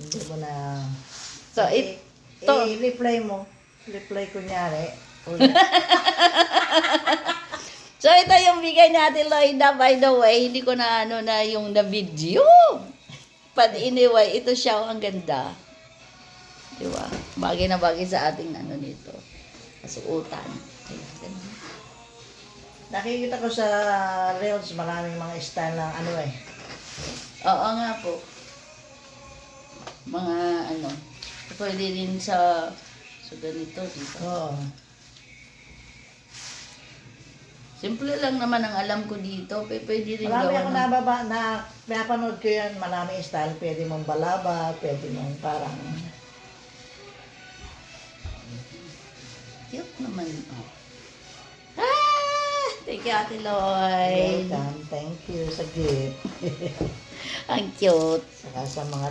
Hindi mo na... So, ito. I-reply mo. Reply kunyari. Ulit. So, ito yung bigay natin, Loida. By the way, hindi ko na na yung na video. But anyway, ito siya. Ang ganda. Diba? Bagay na bagay sa ating nito. Kasuotan. Nakikita ko sa Reels, maraming mga style ng Oo nga po. Mga pwede din sa ganito, dito. Oo. Simple lang naman ang alam ko dito. Pwede rin Marami ako gawa napapanood ko yan, marami style. Pwede mong balaba, pwede mong parang... Cute naman. Oh. Thank you, Ate Lloyd. Welcome. Thank you sa gift. Ang cute. Saka sa mga